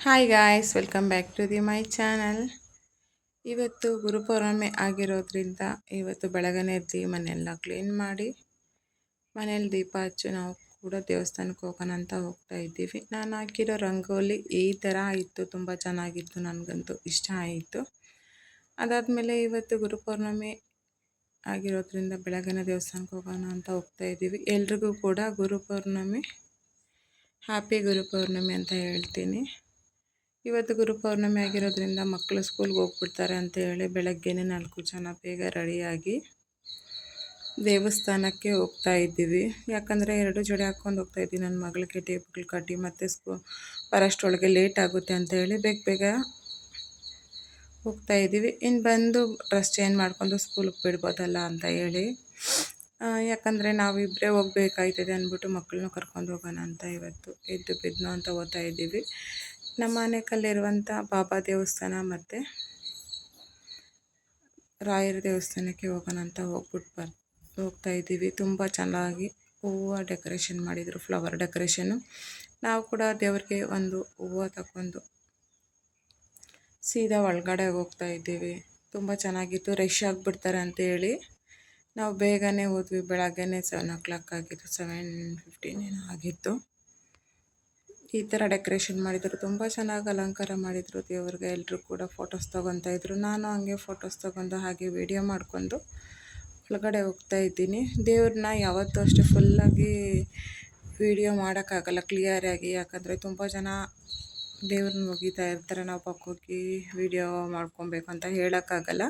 Hi guys, welcome back to my channel. ಇವತ್ತು ಗುರುಪೌರ್ಣಮಿ ಆಗಿರೋದ್ರಿಂದ ಇವತ್ತು ಬೆಳಗನೆ ಎದ್ದು ಮನೆಯೆಲ್ಲ ಕ್ಲೀನ್ ಮಾಡಿ ಮನೇಲಿ ದೀಪ ಹಚ್ಚಿ ನಾವು ಕೂಡ ದೇವಸ್ಥಾನಕ್ಕೆ ಹೋಗೋಣ ಅಂತ ಹೋಗ್ತಾ ಇದ್ದೀವಿ. ನಾನು ಹಾಕಿರೋ ರಂಗೋಲಿ ಈ ಥರ ಇತ್ತು, ತುಂಬ ಚೆನ್ನಾಗಿತ್ತು, ನನಗಂತೂ ಇಷ್ಟ ಆಯಿತು. ಅದಾದಮೇಲೆ ಇವತ್ತು ಗುರುಪೌರ್ಣಮಿ ಆಗಿರೋದ್ರಿಂದ ಬೆಳಗನೆ ದೇವಸ್ಥಾನಕ್ಕೆ ಹೋಗೋಣ ಅಂತ ಹೋಗ್ತಾ ಇದ್ದೀವಿ. ಎಲ್ರಿಗೂ ಕೂಡ ಗುರುಪೌರ್ಣಮಿ, ಹ್ಯಾಪಿ ಗುರುಪೌರ್ಣಮಿ ಅಂತ ಹೇಳ್ತೀನಿ. ಇವತ್ತು ಗುರುಪೌರ್ಣಮಿ ಆಗಿರೋದ್ರಿಂದ ಮಕ್ಕಳು ಸ್ಕೂಲ್ಗೆ ಹೋಗ್ಬಿಡ್ತಾರೆ ಅಂತ ಹೇಳಿ ಬೆಳಗ್ಗೆನೇ 4 ಜನ ಬೇಗ ರೆಡಿಯಾಗಿ ದೇವಸ್ಥಾನಕ್ಕೆ ಹೋಗ್ತಾ ಇದ್ದೀವಿ. ಯಾಕಂದರೆ 2 ಜಡೆ ಹಾಕ್ಕೊಂಡು ಹೋಗ್ತಾ ಇದ್ದೀವಿ. ನನ್ನ ಮಗಳಿಗೆ ಟೇಪ್ಗಳು ಕಟ್ಟಿ ಮತ್ತು ಬರೋಷ್ಟರೊಳಗೆ ಲೇಟ್ ಆಗುತ್ತೆ ಅಂತ ಹೇಳಿ ಬೇಗ ಹೋಗ್ತಾ ಇದ್ದೀವಿ. ಇನ್ನು ಬಂದು ಡ್ರೆಸ್ ಚೇಂಜ್ ಮಾಡ್ಕೊಂಡು ಸ್ಕೂಲಿಗೆ ಬಿಡ್ಬೋದಲ್ಲ ಅಂತ ಹೇಳಿ, ಯಾಕಂದರೆ ನಾವಿಬ್ಬರೇ ಹೋಗ್ಬೇಕಾಯ್ತದೆ ಅಂದ್ಬಿಟ್ಟು ಮಕ್ಕಳನ್ನ ಕರ್ಕೊಂಡು ಹೋಗೋಣ ಅಂತ ಇವತ್ತು ಎದ್ದು ಬಿದ್ದನು ಅಂತ ಓದ್ತಾ ಇದ್ದೀವಿ. ನಮ್ಮ ಆನೇಕಲ್ಲಿರುವಂಥ ಬಾಬಾ ದೇವಸ್ಥಾನ ಮತ್ತು ರಾಯರ ದೇವಸ್ಥಾನಕ್ಕೆ ಹೋಗೋಣ ಅಂತ ಹೋಗ್ತಾ ಇದ್ದೀವಿ. ತುಂಬ ಚೆನ್ನಾಗಿ ಹೂವು ಡೆಕೋರೇಷನ್ ಮಾಡಿದರು, ಫ್ಲವರ್ ಡೆಕೋರೇಷನ್ನು. ನಾವು ಕೂಡ ದೇವ್ರಿಗೆ ಒಂದು ಹೂವು ತಗೊಂಡು ಸೀದಾ ಒಳಗಡೆ ಹೋಗ್ತಾ ಇದ್ದೀವಿ. ತುಂಬ ಚೆನ್ನಾಗಿತ್ತು. ರಶ್ ಆಗಿಬಿಡ್ತಾರೆ ಅಂತೇಳಿ ನಾವು ಬೇಗನೆ ಹೋದ್ವಿ. ಬೆಳಗ್ಗೆನೇ 7 o'clock ಆಗಿತ್ತು, 7:15 ಏನೋ ಆಗಿತ್ತು. ಈ ಥರ ಡೆಕೋರೇಷನ್ ಮಾಡಿದರು, ತುಂಬ ಚೆನ್ನಾಗಿ ಅಲಂಕಾರ ಮಾಡಿದರು ದೇವ್ರಿಗೆ. ಎಲ್ಲರೂ ಕೂಡ ಫೋಟೋಸ್ ತೊಗೊತಾ ಇದ್ರು. ನಾನು ಹಂಗೆ ಫೋಟೋಸ್ ತೊಗೊಂಡು ಹಾಗೆ ವಿಡಿಯೋ ಮಾಡ್ಕೊಂಡು ಒಳಗಡೆ ಹೋಗ್ತಾ ಇದ್ದೀನಿ. ದೇವ್ರನ್ನ ಯಾವತ್ತೂ ಅಷ್ಟೇ ಫುಲ್ಲಾಗಿ ವಿಡಿಯೋ ಮಾಡೋಕ್ಕಾಗಲ್ಲ ಕ್ಲಿಯರಾಗಿ, ಯಾಕಂದರೆ ತುಂಬ ಜನ ದೇವ್ರನ್ನ ಮುಗಿತಾ ಇರ್ತಾರೆ. ನಾವು ಪಕ್ಕೋಗಿ ವಿಡಿಯೋ ಮಾಡ್ಕೊಬೇಕು ಅಂತ ಹೇಳೋಕ್ಕಾಗಲ್ಲ.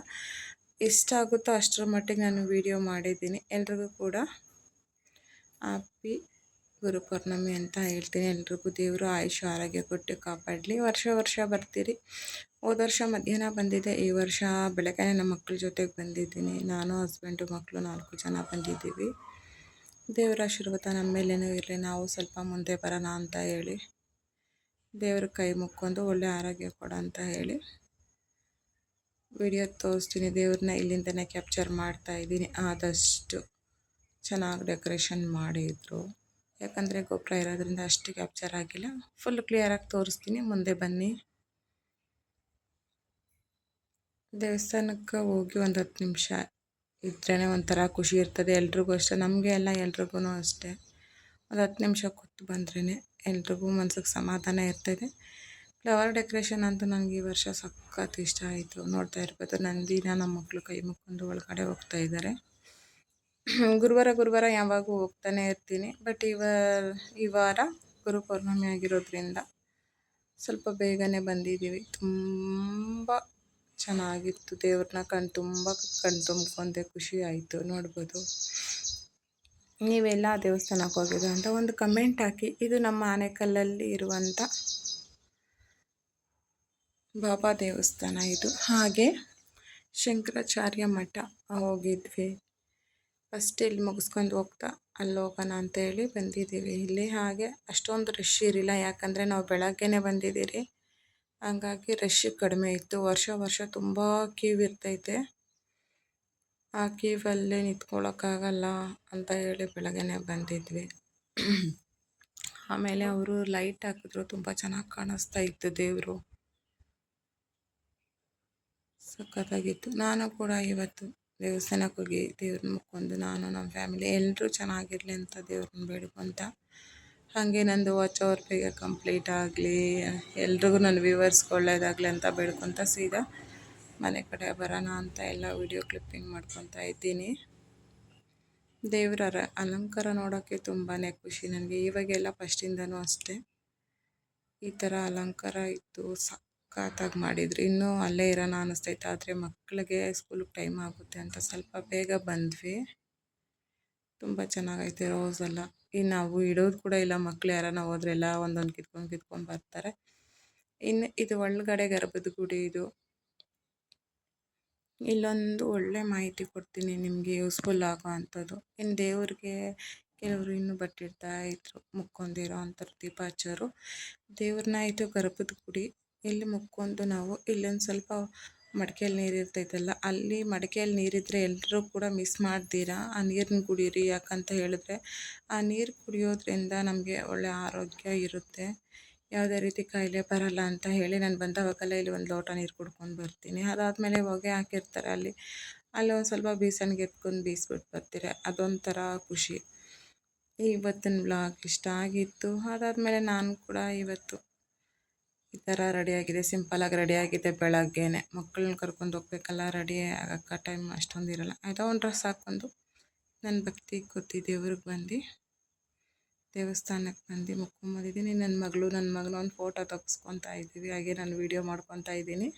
ಎಷ್ಟಾಗುತ್ತೋ ಅಷ್ಟರ ಮಟ್ಟಿಗೆ ನಾನು ವಿಡಿಯೋ ಮಾಡಿದ್ದೀನಿ. ಎಲ್ರಿಗೂ ಕೂಡ ಹ್ಯಾಪಿ ಗುರುಪೌರ್ಣಮಿ ಅಂತ ಹೇಳ್ತೀನಿ. ಎಲ್ರಿಗೂ ದೇವರು ಆಯುಷ್ಯ ಆರೋಗ್ಯ ಕೊಟ್ಟು ಕಾಪಾಡಲಿ. ವರ್ಷ ಬರ್ತೀರಿ. ಹೋದ ವರ್ಷ ಮಧ್ಯಾಹ್ನ ಬಂದಿದ್ದೆ, ಈ ವರ್ಷ ಬೆಳಗ್ಗೆ ನಮ್ಮ ಮಕ್ಕಳ ಜೊತೆಗೆ ಬಂದಿದ್ದೀನಿ. ನಾನು, ಹಸ್ಬೆಂಡು, ಮಕ್ಕಳು 4 ಜನ ಬಂದಿದ್ದೀವಿ. ದೇವರ ಆಶೀರ್ವಾದ ನಮ್ಮ ಮೇಲೇನೂ ಇರಲಿ, ನಾವು ಸ್ವಲ್ಪ ಮುಂದೆ ಬರೋಣ ಅಂತ ಹೇಳಿ ದೇವ್ರ ಕೈ ಮುಕ್ಕೊಂಡು ಒಳ್ಳೆ ಆರೋಗ್ಯ ಕೊಡ ಅಂತ ಹೇಳಿ ವಿಡಿಯೋ ತೋರಿಸ್ತೀನಿ. ದೇವ್ರನ್ನ ಇಲ್ಲಿಂದನೇ ಕ್ಯಾಪ್ಚರ್ ಮಾಡ್ತಾ ಇದ್ದೀನಿ. ಆದಷ್ಟು ಚೆನ್ನಾಗಿ ಡೆಕೋರೇಷನ್ ಮಾಡಿದರು, ಯಾಕಂದರೆ ಗೊಬ್ಬರ ಇರೋದ್ರಿಂದ ಅಷ್ಟು ಕ್ಯಾಪ್ಚರ್ ಆಗಿಲ್ಲ. ಫುಲ್ ಕ್ಲಿಯರಾಗಿ ತೋರಿಸ್ತೀನಿ, ಮುಂದೆ ಬನ್ನಿ. ದೇವಸ್ಥಾನಕ್ಕೆ ಹೋಗಿ ಒಂದು 10 ನಿಮಿಷ ಇದ್ರೇ ಒಂಥರ ಖುಷಿ ಇರ್ತದೆ. ಎಲ್ರಿಗೂ ಅಷ್ಟೇ, ನಮಗೆ ಎಲ್ಲ ಎಲ್ರಿಗೂ ಅಷ್ಟೇ. ಒಂದು 10 ನಿಮಿಷ ಕೂತು ಬಂದ್ರೇ ಎಲ್ರಿಗೂ ಮನ್ಸಿಗೆ ಸಮಾಧಾನ ಇರ್ತದೆ. ಫ್ಲವರ್ ಡೆಕೋರೇಷನ್ ಅಂತೂ ನನಗೆ ಈ ವರ್ಷ ಸಖತ್ ಇಷ್ಟ ಆಯಿತು. ನೋಡ್ತಾ ಇರ್ಬೋದು, ನಂದಿನ ನಮ್ಮ ಮಕ್ಕಳು ಕೈ ಮುಕ್ಕೊಂಡು ಒಳಗಡೆ ಹೋಗ್ತಾ ಇದ್ದಾರೆ. ಗುರುವಾರ ಯಾವಾಗೂ ಹೋಗ್ತಾನೆ ಇರ್ತೀನಿ. ಬಟ್ ಈ ವಾರ ಗುರುಪೌರ್ಣಮಿ ಆಗಿರೋದ್ರಿಂದ ಸ್ವಲ್ಪ ಬೇಗನೆ ಬಂದಿದ್ದೀವಿ. ತುಂಬ ಚೆನ್ನಾಗಿತ್ತು. ದೇವ್ರನ್ನ ತುಂಬ ತುಂಬ್ಕೊಂಡೆ, ಖುಷಿ ಆಯಿತು. ನೋಡ್ಬೋದು, ನೀವೆಲ್ಲ ದೇವಸ್ಥಾನಕ್ಕೆ ಹೋಗಿದ್ದು ಅಂತ ಒಂದು ಕಮೆಂಟ್ ಹಾಕಿ. ಇದು ನಮ್ಮ ಆನೇಕಲ್ಲಲ್ಲಿ ಇರುವಂಥ ಬಾಬಾ ದೇವಸ್ಥಾನ ಇದು. ಹಾಗೆ ಶಂಕರಾಚಾರ್ಯ ಮಠ ಹೋಗಿದ್ವಿ. ಫಸ್ಟ್ ಇಲ್ಲಿ ಮುಗಿಸ್ಕೊಂಡು ಹೋಗ್ತಾ ಅಲ್ಲಿ ಹೋಗೋಣ ಅಂತೇಳಿ ಬಂದಿದ್ದೀವಿ. ಇಲ್ಲಿ ಹಾಗೆ ಅಷ್ಟೊಂದು ರಶ್ ಇರಲಿಲ್ಲ, ಯಾಕಂದರೆ ನಾವು ಬೆಳಗ್ಗೆನೇ ಬಂದಿದ್ದೀರಿ. ಹಂಗಾಗಿ ರಶ್ ಕಡಿಮೆ ಇತ್ತು. ವರ್ಷ ತುಂಬ ಕ್ಯೂ ಇರ್ತೈತೆ. ಆ ಕ್ಯೂವಲ್ಲೇ ನಿಂತ್ಕೊಳ್ಳೋಕ್ಕಾಗಲ್ಲ ಅಂತ ಹೇಳಿ ಬೆಳಗ್ಗೆನೇ ಬಂದಿದ್ವಿ. ಆಮೇಲೆ ಅವರು ಲೈಟ್ ಹಾಕಿದ್ರು, ತುಂಬ ಚೆನ್ನಾಗಿ ಕಾಣಿಸ್ತಾ ಇತ್ತು. ದೇವರು ಸಖತ್ತಾಗಿತ್ತು. ನಾನು ಕೂಡ ಇವತ್ತು ದೇವಸ್ಥಾನಕ್ಕೆ ಹೋಗಿ ದೇವ್ರನ್ನ ಮುಕ್ಕೊಂಡು ನಾನು, ನಮ್ಮ ಫ್ಯಾಮಿಲಿ ಎಲ್ಲರೂ ಚೆನ್ನಾಗಿರಲಿ ಅಂತ ದೇವ್ರನ್ನ ಬೇಡ್ಕೊತ, ಹಾಗೆ ನಂದು ವಾಚ್ ಅವರ್ ಬೇಗ ಕಂಪ್ಲೀಟ್ ಆಗಲಿ, ಎಲ್ರಿಗೂ ನನ್ನ ವ್ಯೂವರ್ಸ್ಗೆ ಒಳ್ಳೆಯದಾಗಲಿ ಅಂತ ಬೇಡ್ಕೊತ ಸೀದಾ ಮನೆ ಕಡೆ ಬರೋಣ ಅಂತ ಎಲ್ಲ ವಿಡಿಯೋ ಕ್ಲಿಪ್ಪಿಂಗ್ ಮಾಡ್ಕೊತಾ ಇದ್ದೀನಿ. ದೇವರ ಅಲಂಕಾರ ನೋಡೋಕ್ಕೆ ತುಂಬಾ ಖುಷಿ ನನಗೆ. ಇವಾಗೆಲ್ಲ ಫಸ್ಟಿಂದನೂ ಅಷ್ಟೇ ಈ ಥರ ಅಲಂಕಾರ ಇತ್ತು, ಸಖತ್ತಾಗಿ ಮಾಡಿದ್ರು. ಇನ್ನೂ ಅಲ್ಲೇ ಇರೋಣ ಅನ್ನಿಸ್ತೈತೆ, ಆದರೆ ಮಕ್ಕಳಿಗೆ ಸ್ಕೂಲಿಗೆ ಟೈಮ್ ಆಗುತ್ತೆ ಅಂತ ಸ್ವಲ್ಪ ಬೇಗ ಬಂದ್ವಿ. ತುಂಬ ಚೆನ್ನಾಗೈತೆ ರೋಸೆಲ್ಲ. ಇನ್ನು ನಾವು ಇಡೋದು ಕೂಡ ಇಲ್ಲ, ಮಕ್ಕಳು ಯಾರನ್ನ ಹೋದ್ರೆಲ್ಲ ಒಂದೊಂದು ಕಿತ್ಕೊಂಡು ಬರ್ತಾರೆ. ಇನ್ನು ಇದು ಒಳಗಡೆ ಗರ್ಭದ ಗುಡಿ. ಇದು ಇಲ್ಲೊಂದು ಒಳ್ಳೆ ಮಾಹಿತಿ ಕೊಡ್ತೀನಿ ನಿಮಗೆ, ಯೂಸ್ಫುಲ್ ಆಗೋ ಅಂಥದ್ದು. ಇನ್ನು ದೇವ್ರಿಗೆ ಕೆಲವರು ಇನ್ನೂ ಬಟ್ಟಿಡ್ತಾ ಇದ್ರು, ಮುಕ್ಕೊಂಡಿರೋ ಅಂಥವ್ರು ದೀಪ ಹಚ್ಚೋರು. ದೇವ್ರನ್ನ ಇದು ಗರ್ಭದ ಗುಡಿ. ಇಲ್ಲಿ ಮುಕ್ಕೊಂಡು ನಾವು ಇಲ್ಲೊಂದು ಸ್ವಲ್ಪ ಮಡಿಕೆಯಲ್ಲಿ ನೀರು ಇರ್ತೈತಲ್ಲ, ಅಲ್ಲಿ ಮಡಿಕೆಯಲ್ಲಿ ನೀರಿದ್ದರೆ ಎಲ್ಲರೂ ಕೂಡ ಮಿಸ್ ಮಾಡ್ತೀರಾ ಆ ನೀರನ್ನ ಕುಡೀರಿ. ಯಾಕಂತ ಹೇಳಿದ್ರೆ ಆ ನೀರು ಕುಡಿಯೋದ್ರಿಂದ ನಮಗೆ ಒಳ್ಳೆ ಆರೋಗ್ಯ ಇರುತ್ತೆ. ಯಾವುದೇ ರೀತಿ ಕಾಯಿಲೆ ಬರಲ್ಲ ಅಂತ ಹೇಳಿ ನಾನು ಬಂದವಾಗೆಲ್ಲ ಇಲ್ಲಿ ಒಂದು ಲೋಟ ನೀರು ಕುಡ್ಕೊಂಡು ಬರ್ತೀನಿ. ಅದಾದಮೇಲೆ ಹೊಗೆ ಹಾಕಿರ್ತಾರೆ ಅಲ್ಲಿ ಒಂದು ಸ್ವಲ್ಪ ಬೀಸಣಿಗೆ ಎತ್ಕೊಂಡು ಬೀಸ್ಬಿಟ್ಟು ಬರ್ತೀರಿ. ಅದೊಂಥರ ಖುಷಿ. ಇವತ್ತಿನ ವ್ಲಾಗ್ ಇಷ್ಟ ಆಗಿತ್ತು. ಅದಾದಮೇಲೆ ನಾನು ಕೂಡ ಇವತ್ತು ಈ ಥರ ರೆಡಿಯಾಗಿದೆ, ಸಿಂಪಲಾಗಿ ರೆಡಿಯಾಗಿದೆ. ಬೆಳಗ್ಗೆನೆ ಮಕ್ಕಳನ್ನ ಕರ್ಕೊಂಡು ಹೋಗ್ಬೇಕಲ್ಲ, ರೆಡಿ ಆಗೋಕ್ಕೆ ಟೈಮ್ ಅಷ್ಟೊಂದು ಇರೋಲ್ಲ. ಯಾವುದೋ ಒಂದು ಡ್ರೆಸ್ ಹಾಕ್ಕೊಂಡು ನನ್ನ ಭಕ್ತಿ ಕೊತ್ತಿ ದೇವ್ರಿಗೆ ಬಂದು ದೇವಸ್ಥಾನಕ್ಕೆ ಬಂದು ಮುಕ್ಕೊಂಬಂದಿದ್ದೀನಿ. ನನ್ನ ಮಗಳು ಒಂದು ಫೋಟೋ ತೆಗೆಸ್ಕೊತಾ ಇದ್ದೀವಿ. ಹಾಗೆ ನಾನು ವೀಡಿಯೋ ಮಾಡ್ಕೊತಾ ಇದ್ದೀನಿ.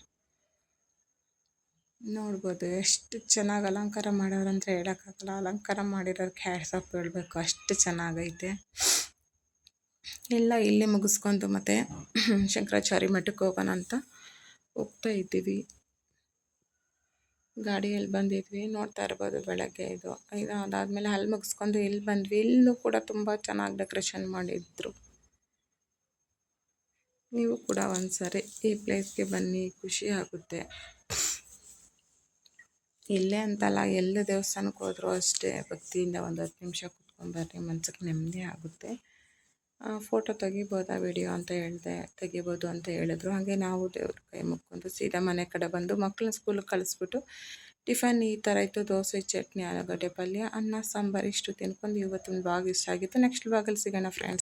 ನೋಡ್ಬೋದು ಎಷ್ಟು ಚೆನ್ನಾಗಿ ಅಲಂಕಾರ ಮಾಡೋರಂದ್ರೆ ಹೇಳೋಕ್ಕಾಗಲ್ಲ. ಅಲಂಕಾರ ಮಾಡಿರೋರಿಗೆ ಹ್ಯಾಟ್ಸ್ ಆಫ್ ಹೇಳಬೇಕು, ಅಷ್ಟು ಚೆನ್ನಾಗೈತೆ. ಎಲ್ಲ ಇಲ್ಲೇ ಮುಗಿಸ್ಕೊಂಡು ಮತ್ತೆ ಶಂಕರಾಚಾರ್ಯ ಮಠಕ್ಕೆ ಹೋಗೋಣ ಅಂತ ಹೋಗ್ತಾ ಇದ್ದೀವಿ. ಗಾಡಿಯಲ್ಲಿ ಬಂದಿದ್ವಿ, ನೋಡ್ತಾ ಇರ್ಬೋದು ಬೆಳಗ್ಗೆ ಇದು ಅದಾದಮೇಲೆ ಅಲ್ಲಿ ಮುಗಿಸ್ಕೊಂಡು ಇಲ್ಲಿ ಬಂದ್ವಿ. ಇಲ್ಲೂ ಕೂಡ ತುಂಬ ಚೆನ್ನಾಗಿ ಡೆಕೋರೇಷನ್ ಮಾಡಿದ್ರು. ನೀವು ಕೂಡ ಒಂದ್ಸರಿ ಈ ಪ್ಲೇಸ್ಗೆ ಬನ್ನಿ, ಖುಷಿ ಆಗುತ್ತೆ. ಇಲ್ಲೇ ಅಂತಲ್ಲ, ಎಲ್ಲ ದೇವಸ್ಥಾನಕ್ಕೆ ಹೋದರೂ ಅಷ್ಟೇ ಭಕ್ತಿಯಿಂದ ಒಂದು 10 ನಿಮಿಷ ಕುತ್ಕೊಂಡ್ಬರ್ರಿ, ಮನ್ಸಿಗೆ ನೆಮ್ಮದಿ ಆಗುತ್ತೆ. ಫೋಟೋ ತೆಗಿಬೋದಾ ವಿಡಿಯೋ ಅಂತ ತೆಗಿಬೋದು ಅಂತ ಹೇಳಿದ್ರು. ಹಾಗೆ ನಾವು ದೇವ್ರ ಕೈ ಮುಕ್ಕೊಂಡು ಸೀದಾ ಮನೆ ಕಡೆ ಬಂದು ಮಕ್ಕಳನ್ನ ಸ್ಕೂಲಿಗೆ ಕಳಿಸ್ಬಿಟ್ಟು ಟಿಫನ್ ಈ ಥರ ಇತ್ತು: ದೋಸೆ, ಚಟ್ನಿ, ಆಲೂಗಡ್ಡೆ ಪಲ್ಯ, ಅನ್ನ, ಸಾಂಬಾರು. ಇಷ್ಟು ತಿನ್ಕೊಂಡು ಇವತ್ತಿನ ಬ್ಲಾಗ್ ಇಷ್ಟ ಆಗಿತ್ತು. ನೆಕ್ಸ್ಟ್ ಬ್ಲಾಗಲ್ಲಿ ಸಿಗೋಣ ಫ್ರೆಂಡ್ಸ್.